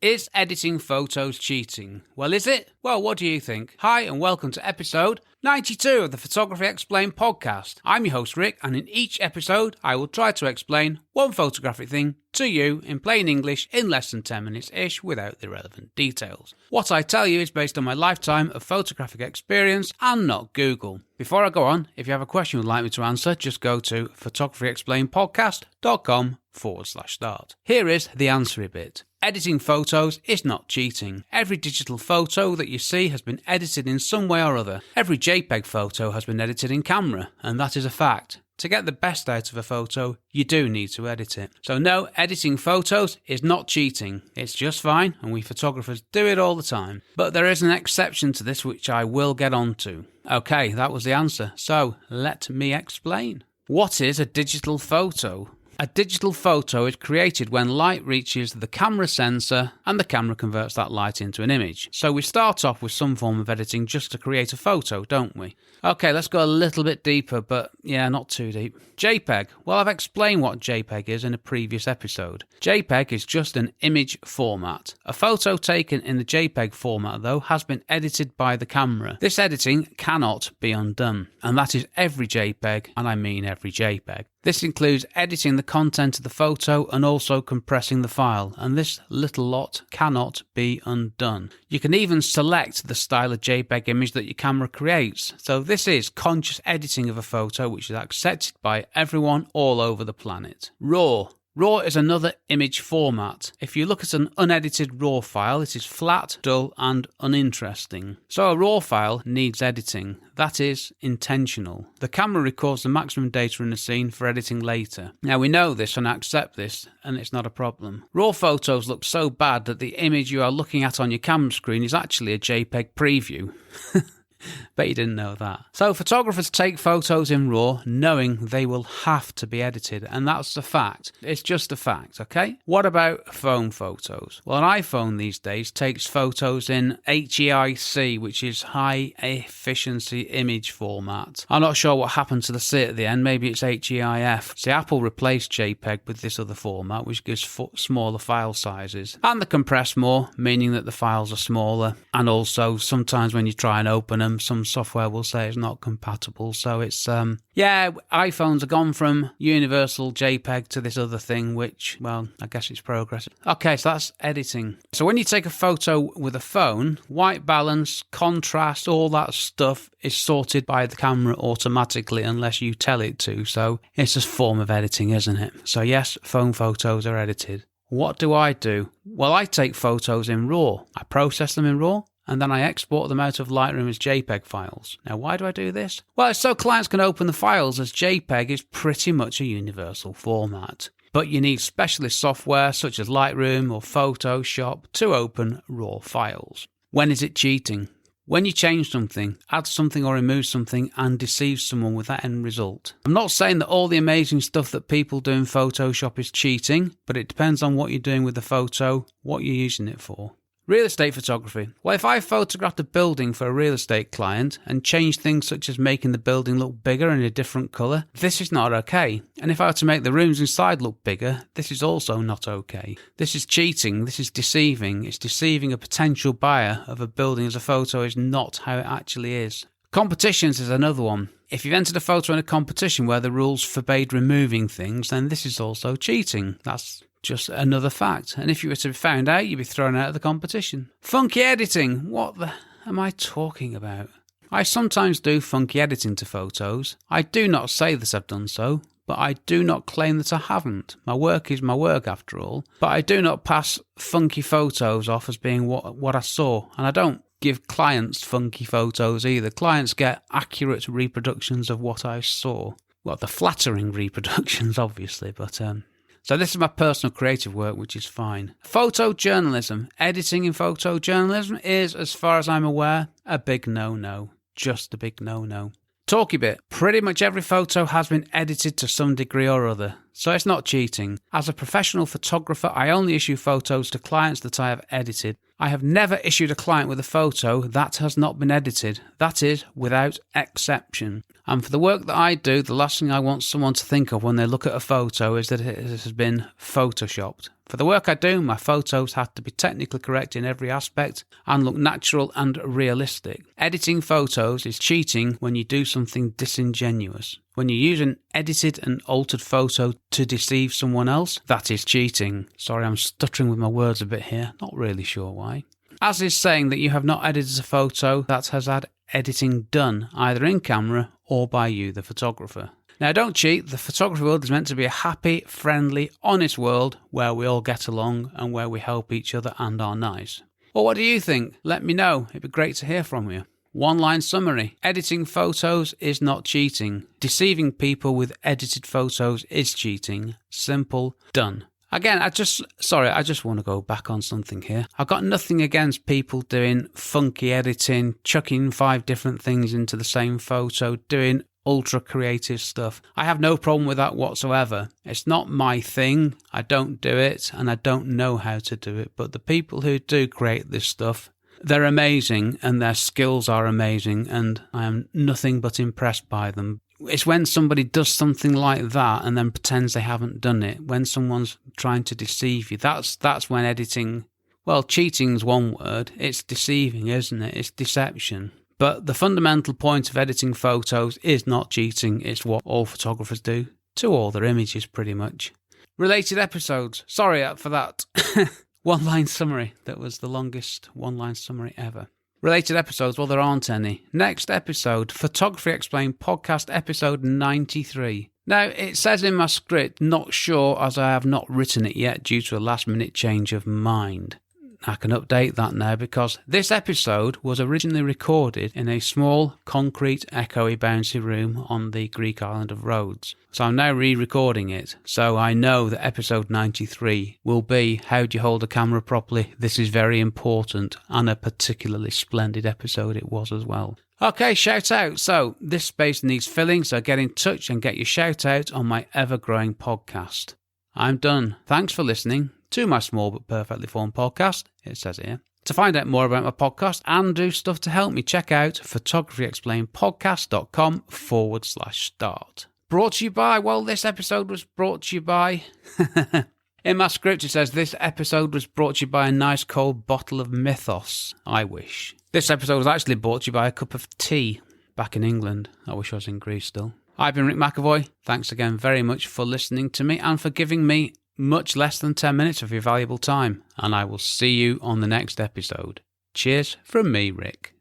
Is editing photos cheating? Well, is it? Well, what do you think? Hi, and welcome to episode 92 of the Photography Explained podcast. I'm your host, Rick, and in each episode, I will try to explain one photographic thing to you in plain English in less than 10 minutes-ish without the relevant details. What I tell you is based on my lifetime of photographic experience and not Google. Before I go on, if you have a question you'd like me to answer, just go to photographyexplainedpodcast.com/start. Here is the answery bit. Editing photos is not cheating. Every digital photo that you see has been edited in some way or other. Every JPEG photo has been edited in camera, and that is a fact. To get the best out of a photo, you do need to edit it. So no, editing photos is not cheating. It's just fine, and we photographers do it all the time. But there is an exception to this, which I will get onto. Okay, that was the answer. So let me explain. What is a digital photo? A digital photo is created when light reaches the camera sensor and the camera converts that light into an image. So we start off with some form of editing just to create a photo, don't we? Okay, let's go a little bit deeper, but yeah, not too deep. JPEG. Well, I've explained what JPEG is in a previous episode. JPEG is just an image format. A photo taken in the JPEG format, though, has been edited by the camera. This editing cannot be undone, and that is every JPEG, and I mean every JPEG. This includes editing the content of the photo and also compressing the file, and this little lot cannot be undone. You can even select the style of JPEG image that your camera creates. So this is conscious editing of a photo which is accepted by everyone all over the planet. RAW. RAW is another image format. If you look at an unedited RAW file, it is flat, dull, and uninteresting. So a RAW file needs editing. That is intentional. The camera records the maximum data in the scene for editing later. Now we know this and accept this, and it's not a problem. RAW photos look so bad that the image you are looking at on your camera screen is actually a JPEG preview. Bet you didn't know that. So photographers take photos in RAW knowing they will have to be edited, and that's a fact. It's just a fact, okay? What about phone photos? Well, an iPhone these days takes photos in HEIC, which is high efficiency image format. I'm not sure what happened to the C at the end, maybe it's HEIF. See, Apple replaced JPEG with this other format, which gives smaller file sizes. And they compress more, meaning that the files are smaller, and also sometimes when you try and open them, some software will say it's not compatible. So it's, iPhones have gone from universal JPEG to this other thing, which, well, I guess it's progress. Okay, so that's editing. So when you take a photo with a phone, white balance, contrast, all that stuff is sorted by the camera automatically unless you tell it to. So it's a form of editing, isn't it? So yes, phone photos are edited. What do? Well, I take photos in RAW. I process them in RAW, and then I export them out of Lightroom as JPEG files. Now, why do I do this? Well, it's so clients can open the files, as JPEG is pretty much a universal format. But you need specialist software such as Lightroom or Photoshop to open RAW files. When is it cheating? When you change something, add something or remove something and deceive someone with that end result. I'm not saying that all the amazing stuff that people do in Photoshop is cheating, but it depends on what you're doing with the photo, what you're using it for. Real estate photography. Well, if I photographed a building for a real estate client and changed things such as making the building look bigger in a different colour, this is not okay. And if I were to make the rooms inside look bigger, this is also not okay. This is cheating, this is deceiving. It's deceiving a potential buyer of a building as a photo is not how it actually is. Competitions is another one. If you've entered a photo in a competition where the rules forbade removing things, then this is also cheating. That's just another fact. And if you were to be found out, you'd be thrown out of the competition. Funky editing. What the am I talking about? I sometimes do funky editing to photos. I do not say that I've done so, but I do not claim that I haven't. My work is my work after all. But I do not pass funky photos off as being what I saw. And I don't give clients funky photos either. Clients get accurate reproductions of what I saw. Well, the flattering reproductions, obviously, but so this is my personal creative work, which is fine. Photojournalism. Editing in photojournalism is, as far as I'm aware, a big no-no. Just a big no-no. Talky bit. Pretty much every photo has been edited to some degree or other, so it's not cheating. As a professional photographer, I only issue photos to clients that I have edited. I have never issued a client with a photo that has not been edited. That is, without exception. And for the work that I do, the last thing I want someone to think of when they look at a photo is that it has been photoshopped. For the work I do, my photos have to be technically correct in every aspect and look natural and realistic. Editing photos is cheating when you do something disingenuous. When you use an edited and altered photo to deceive someone else, that is cheating. Sorry, I'm stuttering with my words a bit here, not really sure why. As is saying that you have not edited a photo that has had editing done, either in camera or by you, the photographer. Now, don't cheat. The photography world is meant to be a happy, friendly, honest world where we all get along and where we help each other and are nice. Well, what do you think? Let me know. It'd be great to hear from you. One-line summary. Editing photos is not cheating. Deceiving people with edited photos is cheating. Simple. Done. Again, I just want to go back on something here. I've got nothing against people doing funky editing, chucking 5 different things into the same photo, doing ultra creative stuff. I have no problem with that whatsoever. It's not my thing. I don't do it and I don't know how to do it. But the people who do create this stuff, they're amazing and their skills are amazing and I am nothing but impressed by them. It's when somebody does something like that and then pretends they haven't done it, when someone's trying to deceive you, that's when editing, well, cheating's one word, it's deceiving, isn't it? It's deception. But the fundamental point of editing photos is not cheating, it's what all photographers do to all their images pretty much. Related episodes, sorry for that. One-line summary, that was the longest one-line summary ever. Related episodes, well, there aren't any. Next episode, Photography Explained Podcast episode 93. Now, it says in my script, not sure as I have not written it yet due to a last-minute change of mind. I can update that now because this episode was originally recorded in a small, concrete, echoey, bouncy room on the Greek island of Rhodes. So I'm now re-recording it, so I know that episode 93 will be How Do You Hold a Camera Properly? This is very important, and a particularly splendid episode it was as well. Okay, shout out. So this space needs filling, so get in touch and get your shout out on my ever-growing podcast. I'm done. Thanks for listening to my small but perfectly formed podcast, it says here. To find out more about my podcast and do stuff to help me, check out photographyexplainedpodcast.com/start. Brought to you by, well, this episode was brought to you by... In my script it says this episode was brought to you by a nice cold bottle of Mythos. I wish. This episode was actually brought to you by a cup of tea back in England. I wish I was in Greece still. I've been Rick McAvoy. Thanks again very much for listening to me and for giving me much less than 10 minutes of your valuable time, and I will see you on the next episode. Cheers from me, Rick.